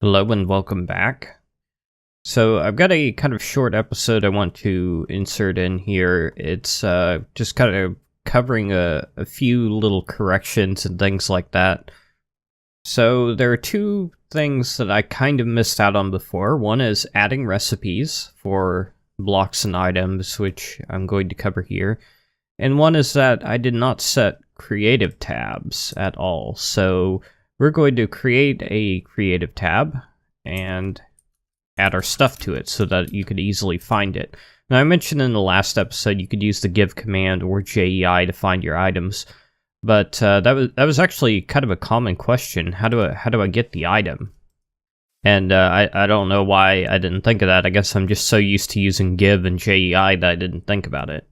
Hello and welcome back. So I've got a kind of short episode I want to insert in here. It's just kind of covering a few little corrections and things like that. So there are two things that I kind of missed out on before. One is adding recipes for blocks and items, which I'm going to cover here. And one is that I did not set creative tabs at all. So we're going to create a creative tab and add our stuff to it so that you could easily find it. Now, I mentioned in the last episode you could use the give command or JEI to find your items, but that was actually kind of a common question. How do I get the item? And I don't know why I didn't think of that. I guess I'm just so used to using give and JEI that I didn't think about it.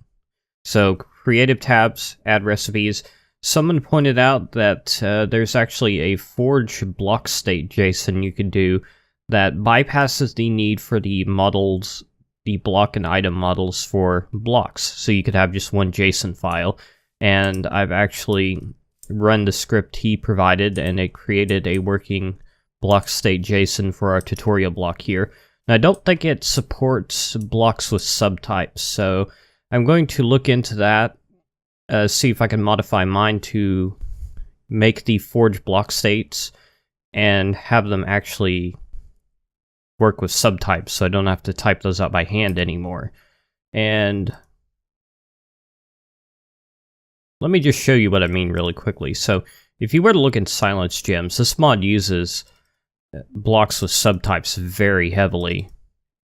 So creative tabs, add recipes. Someone pointed out that there's actually a forge block state JSON you can do that bypasses the need for the models, the block and item models for blocks. So you could have just one JSON file. And I've actually run the script he provided, and it created a working block state JSON for our tutorial block here. Now, I don't think it supports blocks with subtypes, so I'm going to look into that. See if I can modify mine to make the forge block states and have them actually work with subtypes so I don't have to type those out by hand anymore. And let me just show you what I mean really quickly. So if you were to look in Silence Gems, this mod uses blocks with subtypes very heavily.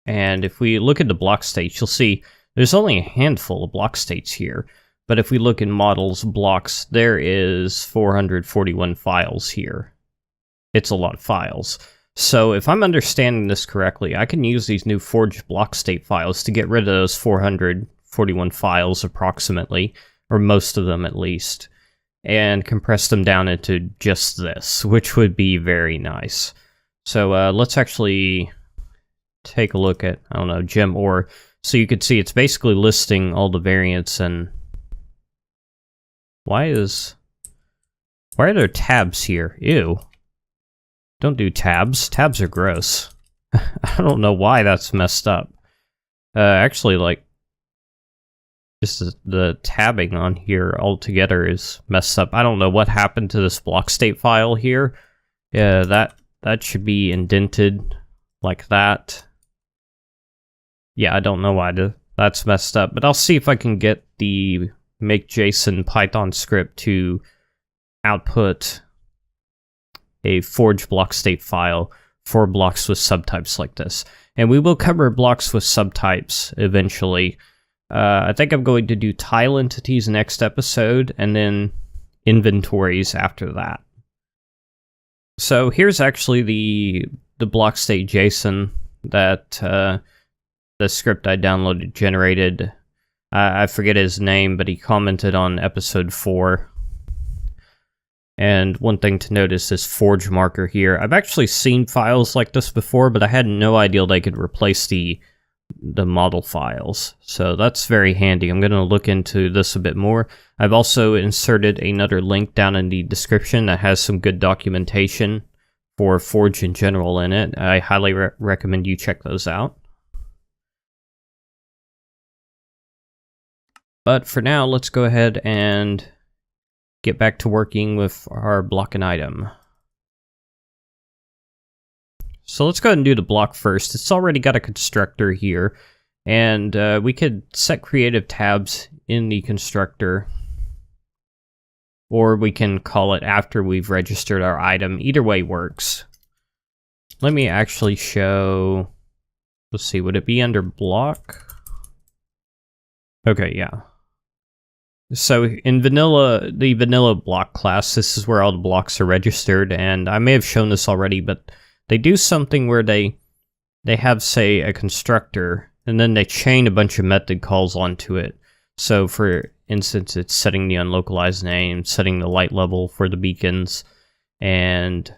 And if we look at the block states, you'll see there's only a handful of block states here. But if we look in models, blocks, there is 441 files here. It's a lot of files. So if I'm understanding this correctly, I can use these new forged block state files to get rid of those 441 files approximately, or most of them at least, and compress them down into just this, which would be very nice. So let's actually take a look at, I don't know, gem ore. So you can see it's basically listing all the variants. And why are there tabs here? Ew. Don't do tabs. Tabs are gross. I don't know why that's messed up. Actually, like, just the tabbing on here altogether is messed up. I don't know what happened to this block state file here. Yeah, that should be indented like that. Yeah, I don't know why that's messed up, but I'll see if I can get the make JSON Python script to output a forge block state file for blocks with subtypes like this. And we will cover blocks with subtypes eventually. I think I'm going to do tile entities next episode, and then inventories after that. So here's actually the block state JSON that the script I downloaded generated. I forget his name, but he commented on episode 4. And one thing to notice is forge marker here. I've actually seen files like this before, but I had no idea they could replace the model files. So that's very handy. I'm going to look into this a bit more. I've also inserted another link down in the description that has some good documentation for Forge in general in it. I highly recommend you check those out. But for now, let's go ahead and get back to working with our block and item. So let's go ahead and do the block first. It's already got a constructor here, and we could set creative tabs in the constructor, or we can call it after we've registered our item. Either way works. Let me actually show, let's see, would it be under block? Okay, yeah. So in vanilla, the vanilla block class, this is where all the blocks are registered, and I may have shown this already, but they do something where they have, say, a constructor, and then they chain a bunch of method calls onto it. So for instance, it's setting the unlocalized name, setting the light level for the beacons, and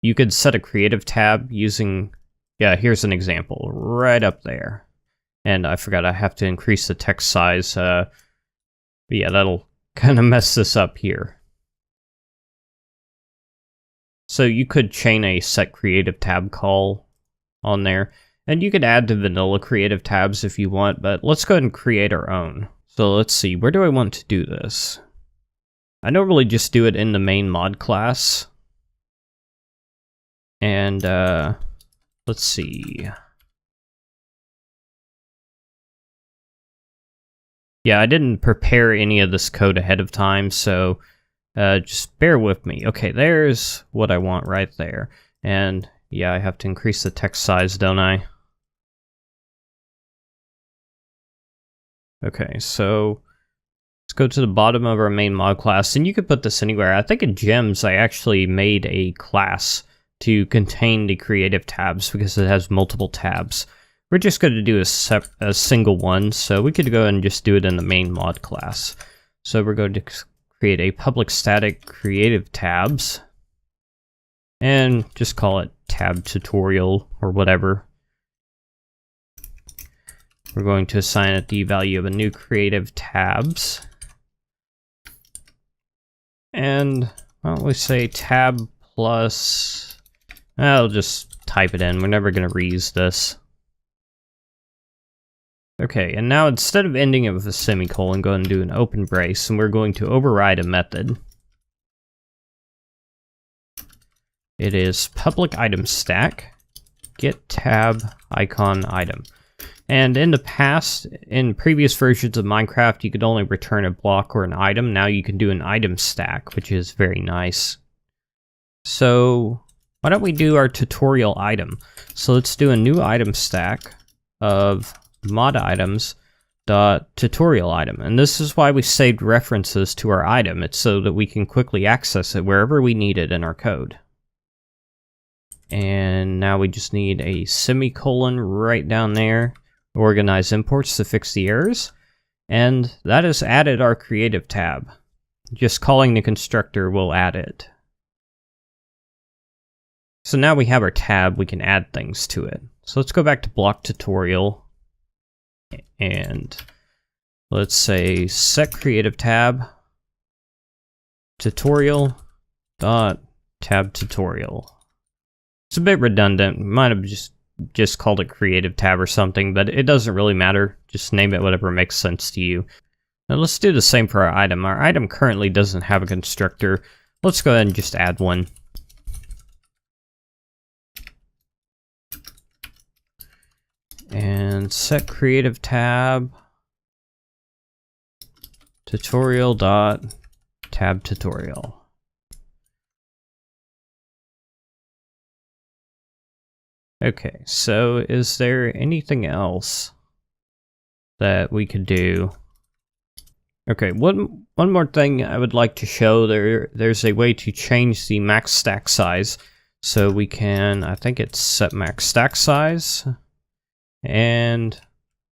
you could set a creative tab using, yeah, here's an example right up there. And I forgot I have to increase the text size. But yeah, that'll kind of mess this up here. So you could chain a set creative tab call on there, and you could add the vanilla creative tabs if you want, but let's go ahead and create our own. So let's see, where do I want to do this? I normally just do it in the main mod class. And let's see. Yeah, I didn't prepare any of this code ahead of time, so just bear with me. Okay, there's what I want right there. And yeah, I have to increase the text size, don't I? Okay, so let's go to the bottom of our main mod class, and you could put this anywhere. I think in Gems, I actually made a class to contain the creative tabs because it has multiple tabs. We're just going to do a single one, so we could go ahead and just do it in the main mod class. So we're going to create a public static creative tabs, and just call it tab tutorial or whatever. We're going to assign it the value of a new creative tabs. And why don't we say tab plus... I'll just type it in. We're never going to reuse this. Okay, and now instead of ending it with a semicolon, go ahead and do an open brace, and we're going to override a method. It is public item stack get tab icon item. And in the past, in previous versions of Minecraft, you could only return a block or an item. Now you can do an item stack, which is very nice. So why don't we do our tutorial item? So let's do a new item stack of mod items dot tutorial item. And this is why we saved references to our item. It's so that we can quickly access it wherever we need it in our code. And now we just need a semicolon right down there. Organize imports to fix the errors, and that has added our creative tab. Just calling the constructor will add it. So now we have our tab, we can add things to it. So let's go back to block tutorial, and let's say set creative tab tutorial dot tab tutorial. It's a bit redundant, might have just called it creative tab or something, but it doesn't really matter. Just name it whatever makes sense to you. Now let's do the same for our item. Our item currently doesn't have a constructor. Let's go ahead and just add one. And set creative tab tutorial dot tab tutorial. Okay, so is there anything else that we could do? Okay, one more thing I would like to show. There's a way to change the max stack size. So we can, I think it's set max stack size. And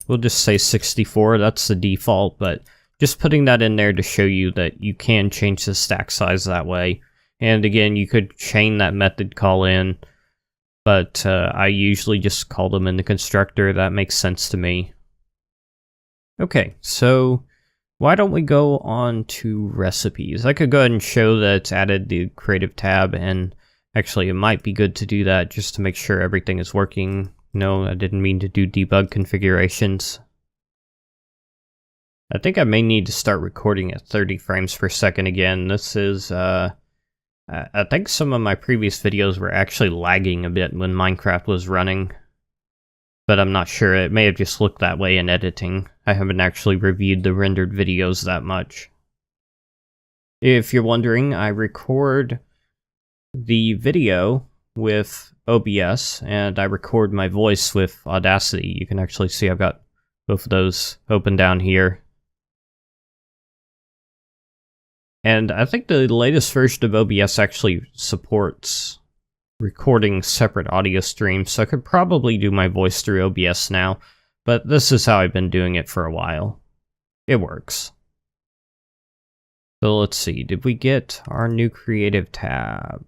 we'll just say 64, that's the default, but just putting that in there to show you that you can change the stack size that way. And again, you could chain that method call in. But I usually just call them in the constructor. That makes sense to me. Okay, so why don't we go on to recipes? I could go ahead and show that it's added the creative tab, and actually it might be good to do that just to make sure everything is working. No, I didn't mean to do debug configurations. I think I may need to start recording at 30 frames per second again. This is... I think some of my previous videos were actually lagging a bit when Minecraft was running, but I'm not sure. It may have just looked that way in editing. I haven't actually reviewed the rendered videos that much. If you're wondering, I record the video with OBS, and I record my voice with Audacity. You can actually see I've got both of those open down here. And I think the latest version of OBS actually supports recording separate audio streams, so I could probably do my voice through OBS now, but this is how I've been doing it for a while. It works. So let's see, did we get our new creative tab?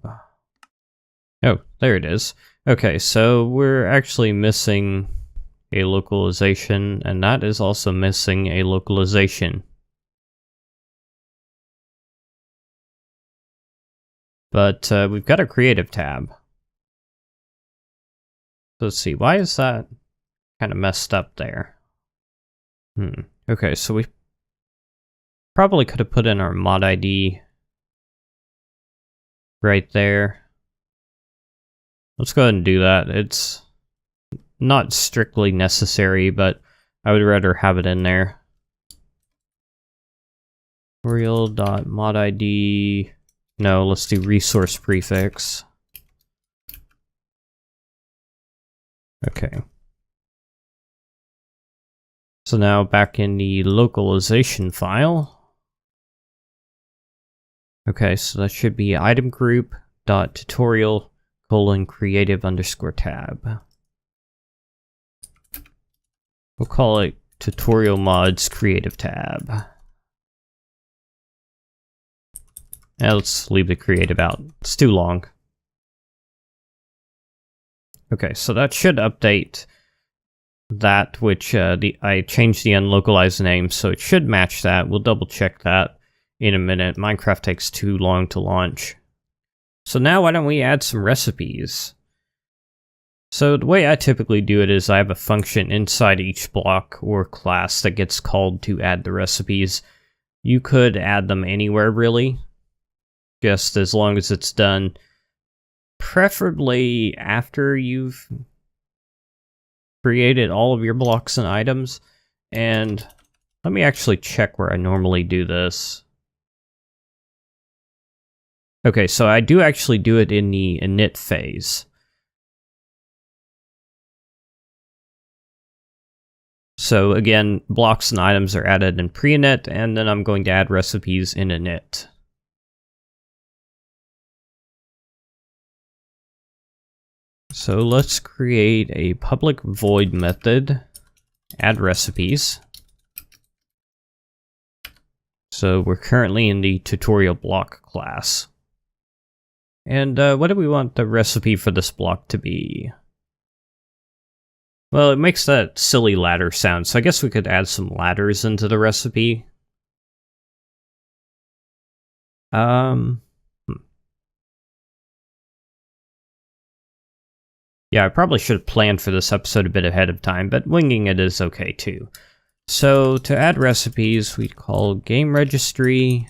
Oh, there it is. Okay, so we're actually missing a localization, and that is also missing a localization. But we've got a creative tab. So let's see, why is that kind of messed up there? Okay, so we probably could have put in our mod ID right there. Let's go ahead and do that. It's not strictly necessary, but I would rather have it in there. Tutorial.modID. No, let's do resource prefix. Okay. So now back in the localization file. Okay, so that should be item group dot tutorial :creative _ tab. We'll call it tutorial mods creative tab. Now let's leave the creative out. It's too long. Okay, so that should update that, which I changed the unlocalized name, so it should match that. We'll double check that in a minute. Minecraft takes too long to launch. So now why don't we add some recipes? So the way I typically do it is I have a function inside each block or class that gets called to add the recipes. You could add them anywhere really, just as long as it's done preferably after you've created all of your blocks and items. And let me actually check where I normally do this. Okay, so I do actually do it in the init phase. So again, blocks and items are added in pre-init, and then I'm going to add recipes in init. So let's create a public void method, add recipes. So we're currently in the tutorial block class. And what do we want the recipe for this block to be? Well, it makes that silly ladder sound, so I guess we could add some ladders into the recipe. Yeah, I probably should have planned for this episode a bit ahead of time, but winging it is okay too. So to add recipes, we call game registry,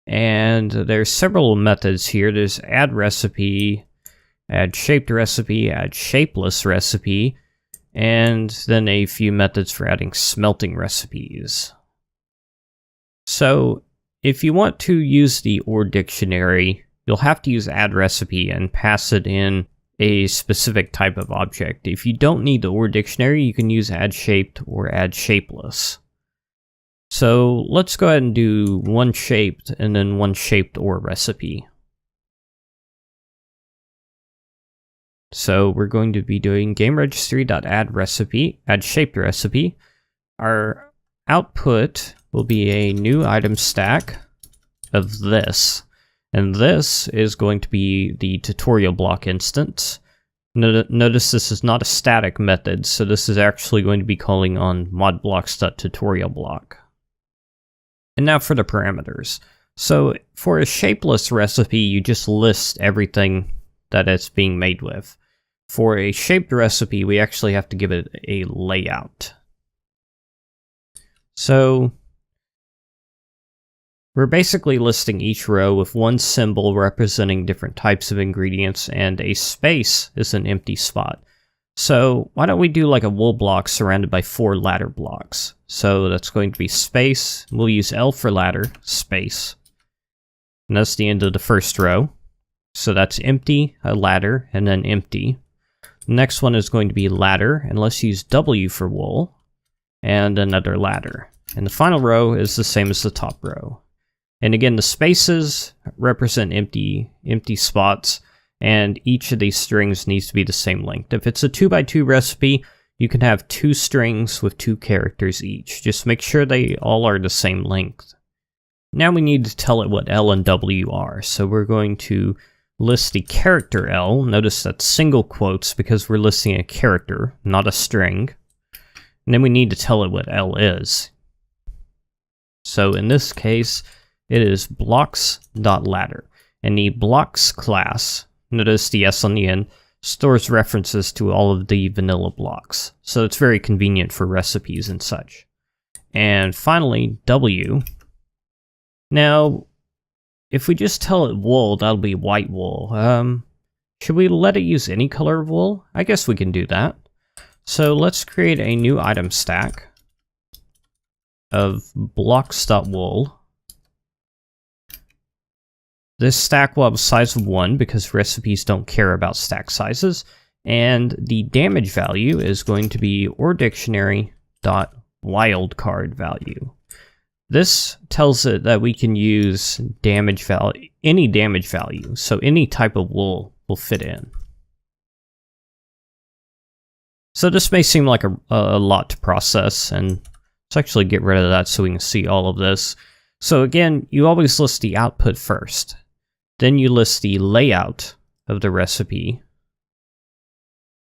and there's several methods here. There's add recipe, add shaped recipe, add shapeless recipe, and then a few methods for adding smelting recipes. So if you want to use the OR dictionary, you'll have to use add recipe and pass it in a specific type of object. If you don't need the OR dictionary, you can use add shaped or add shapeless. So let's go ahead and do one shaped and then one shaped OR recipe. So we're going to be doing gameregistry.add recipe, add shaped recipe. Our output will be a new item stack of this. And this is going to be the tutorial block instance. Notice this is not a static method, so this is actually going to be calling on modblocks.tutorialBlock. And now for the parameters. So for a shapeless recipe, you just list everything that it's being made with. For a shaped recipe, we actually have to give it a layout. So we're basically listing each row with one symbol representing different types of ingredients, and a space is an empty spot. So why don't we do like a wool block surrounded by 4 ladder blocks? So that's going to be space, we'll use L for ladder, space. And that's the end of the first row. So that's empty, a ladder, and then empty. The next one is going to be ladder, and let's use W for wool, and another ladder. And the final row is the same as the top row. And again, the spaces represent empty spots, and each of these strings needs to be the same length. If it's a 2x2 recipe, you can have 2 strings with 2 characters each. Just make sure they all are the same length. Now we need to tell it what L and W are, so we're going to list the character L. Notice that's single quotes because we're listing a character, not a string. And then we need to tell it what L is. So in this case, it is blocks.ladder. And the blocks class, notice the S on the end, stores references to all of the vanilla blocks. So it's very convenient for recipes and such. And finally, W. Now, if we just tell it wool, that'll be white wool. Should we let it use any color of wool? I guess we can do that. So let's create a new item stack of blocks.wool. This stack will have a size of 1 because recipes don't care about stack sizes. And the damage value is going to be OrDictionary.wildCard value. This tells it that we can use damage value, any damage value, so any type of wool will fit in. So this may seem like a lot to process, and let's actually get rid of that so we can see all of this. So again, you always list the output first. Then you list the layout of the recipe.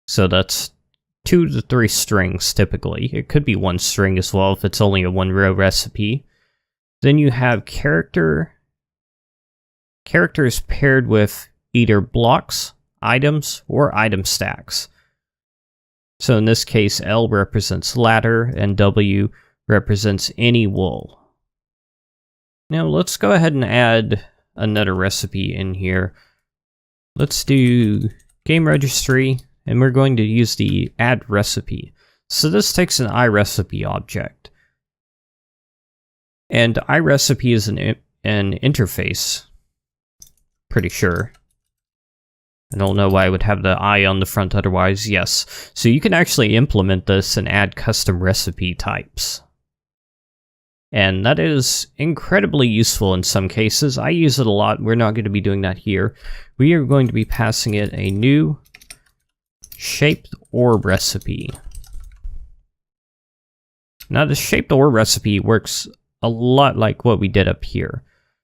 So that's 2 to 3 strings typically. It could be 1 string as well if it's only a 1-row recipe. Then you have characters paired with either blocks, items, or item stacks. So in this case, L represents ladder and W represents any wool. Now let's go ahead and add another recipe in here. Let's do game registry, and we're going to use the add recipe. So this takes an iRecipe object. And iRecipe is an interface. Pretty sure. I don't know why I would have the I on the front otherwise. Yes. So you can actually implement this and add custom recipe types. And that is incredibly useful in some cases. I use it a lot. We're not going to be doing that here. We are going to be passing it a new shaped ore recipe. Now the shaped ore recipe works a lot like what we did up here.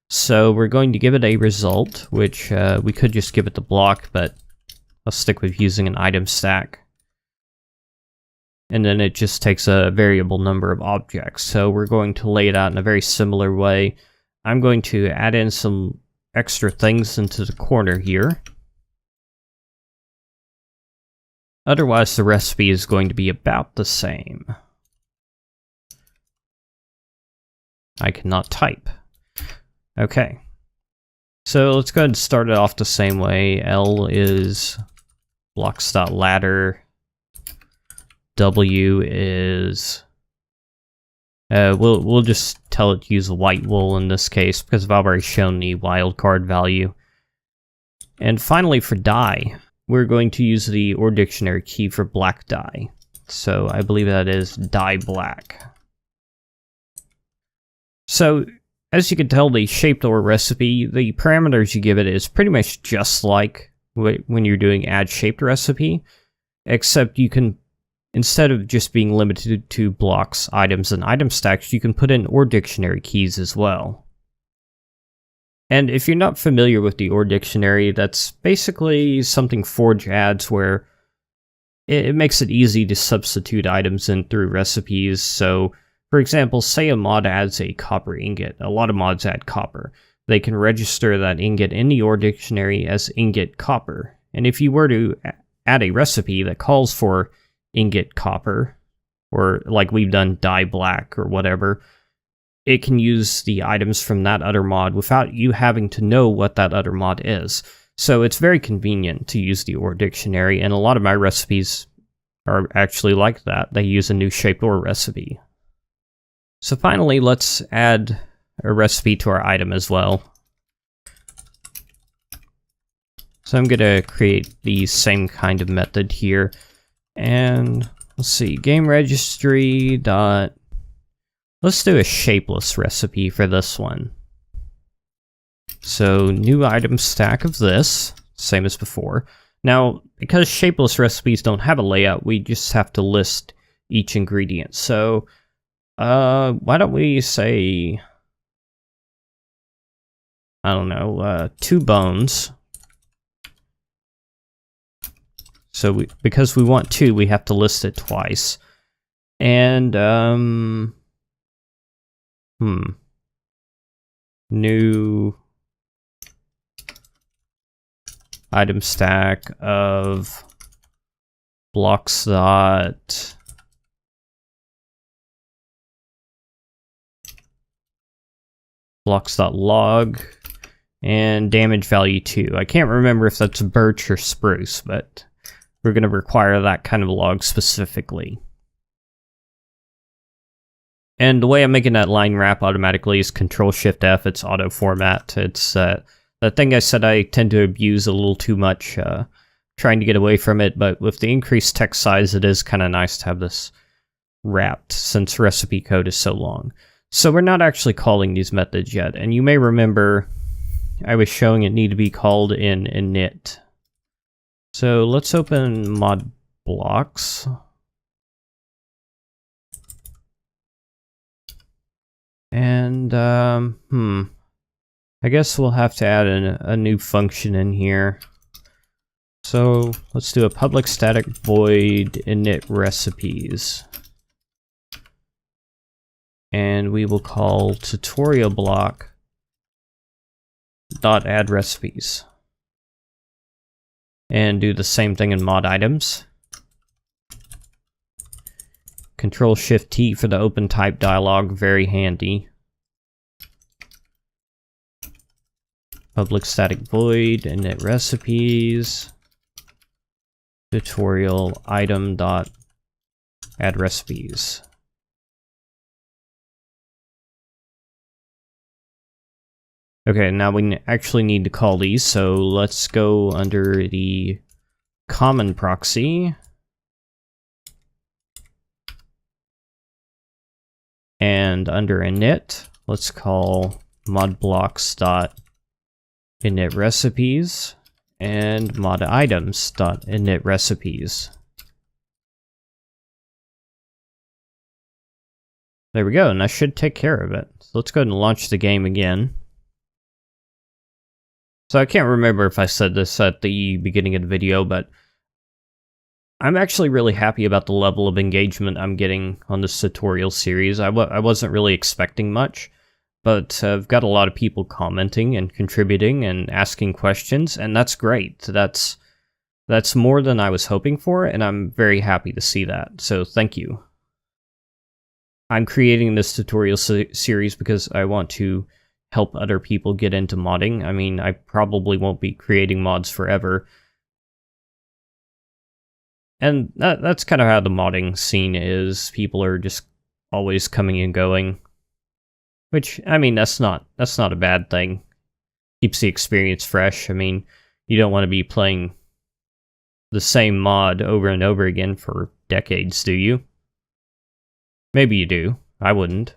So we're going to give it a result, which we could just give it the block, but I'll stick with using an item stack. And then it just takes a variable number of objects. So we're going to lay it out in a very similar way. I'm going to add in some extra things into the corner here. Otherwise, the recipe is going to be about the same. I cannot type. Okay. So let's go ahead and start it off the same way. L is blocks.ladder. W is we'll just tell it to use white wool in this case because I've already shown the wildcard value. And finally for dye, we're going to use the OR dictionary key for black dye. So I believe that is dye black. So as you can tell, the shaped OR recipe, the parameters you give it is pretty much just like when you're doing add shaped recipe, except you can, instead of just being limited to blocks, items, and item stacks, you can put in OR dictionary keys as well. And if you're not familiar with the OR dictionary, that's basically something Forge adds where it makes it easy to substitute items in through recipes. So, for example, say a mod adds a copper ingot. A lot of mods add copper. They can register that ingot in the OR dictionary as ingot copper. And if you were to add a recipe that calls for ingot copper, or like we've done dye black or whatever, it can use the items from that other mod without you having to know what that other mod is. So it's very convenient to use the OR dictionary, and a lot of my recipes are actually like that. They use a new shaped OR recipe. So finally, let's add a recipe to our item as well. So I'm going to create the same kind of method here. And let's see, game registry dot. Let's do a shapeless recipe for this one. So new item stack of this, same as before. Now, because shapeless recipes don't have a layout, we just have to list each ingredient. So why don't we say, I don't know, 2 bones. So because we want 2, we have to list it twice. And, new item stack of blocks dot blocks.log and damage value 2. I can't remember if that's birch or spruce, but we're going to require that kind of log specifically. And the way I'm making that line wrap automatically is Control-Shift-F. It's auto format. It's that thing I said I tend to abuse a little too much, trying to get away from it, but with the increased text size, it is kind of nice to have this wrapped since recipe code is so long. So we're not actually calling these methods yet, and you may remember I was showing it need to be called in init. So let's open mod blocks. And, I guess we'll have to add a new function in here. So let's do a public static void init recipes. And we will call tutorial block dot add recipes. And do the same thing in mod items. Control-Shift-T for the open type dialog, very handy. Public static void init recipes. Tutorial item dot add recipes. Okay, now we actually need to call these, so let's go under the common proxy. And under init, let's call modblocks.init recipes and moditems.init recipes. There we go, and that should take care of it. So let's go ahead and launch the game again. So I can't remember if I said this at the beginning of the video, but I'm actually really happy about the level of engagement I'm getting on this tutorial series. I wasn't really expecting much, but I've got a lot of people commenting and contributing and asking questions, and that's great. That's more than I was hoping for, and I'm very happy to see that, so thank you. I'm creating this tutorial series because I want to help other people get into modding. I mean, I probably won't be creating mods forever. And that's kind of how the modding scene is. People are just always coming and going. Which, I mean, that's not a bad thing. Keeps the experience fresh. I mean, you don't want to be playing the same mod over and over again for decades, do you? Maybe you do. I wouldn't.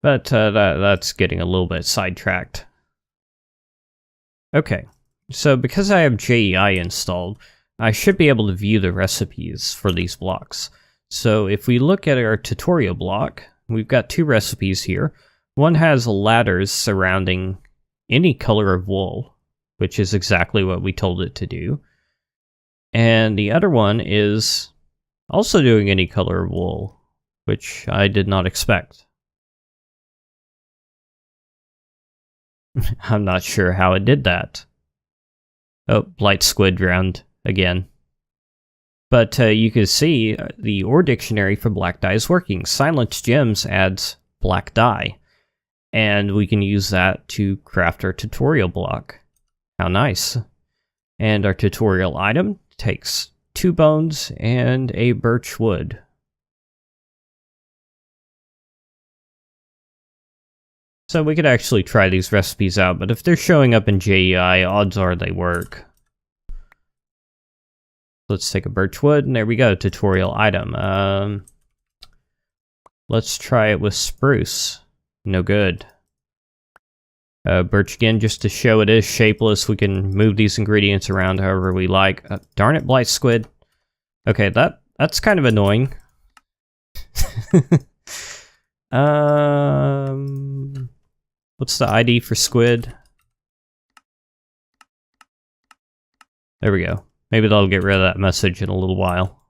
But that's getting a little bit sidetracked. Okay, so because I have JEI installed, I should be able to view the recipes for these blocks. So if we look at our tutorial block, we've got two recipes here. One has ladders surrounding any color of wool, which is exactly what we told it to do. And the other one is also doing any color of wool, which I did not expect. I'm not sure how it did that. Oh, blight squid round again. But you can see the ore dictionary for black dye is working. Silence Gems adds black dye. And we can use that to craft our tutorial block. How nice. And our tutorial item takes 2 bones and a birch wood. So we could actually try these recipes out, but if they're showing up in JEI, odds are they work. Let's take a birch wood, and there we go, tutorial item. Let's try it with spruce. No good. Birch again, just to show it is shapeless. We can move these ingredients around however we like. Darn it, blight squid. Okay, that's kind of annoying. What's the ID for squid? There we go. Maybe that'll get rid of that message in a little while.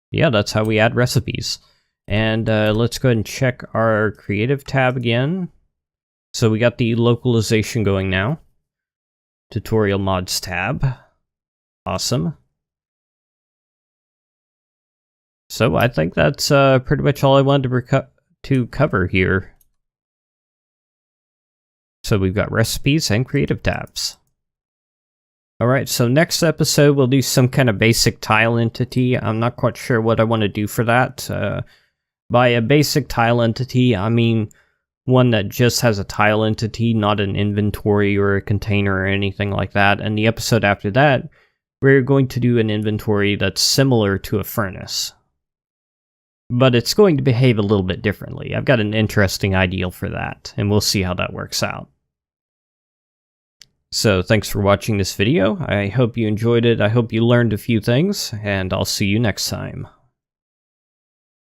Yeah, that's how we add recipes. And let's go ahead and check our creative tab again. So we got the localization going now. Tutorial mods tab. Awesome. So I think that's pretty much all I wanted to cover here. So we've got recipes and creative tabs. Alright, so next episode we'll do some kind of basic tile entity. I'm not quite sure what I want to do for that. By a basic tile entity, I mean one that just has a tile entity, not an inventory or a container or anything like that. And the episode after that, we're going to do an inventory that's similar to a furnace. But it's going to behave a little bit differently. I've got an interesting ideal for that, and we'll see how that works out. So thanks for watching this video. I hope you enjoyed it. I hope you learned a few things, and I'll see you next time.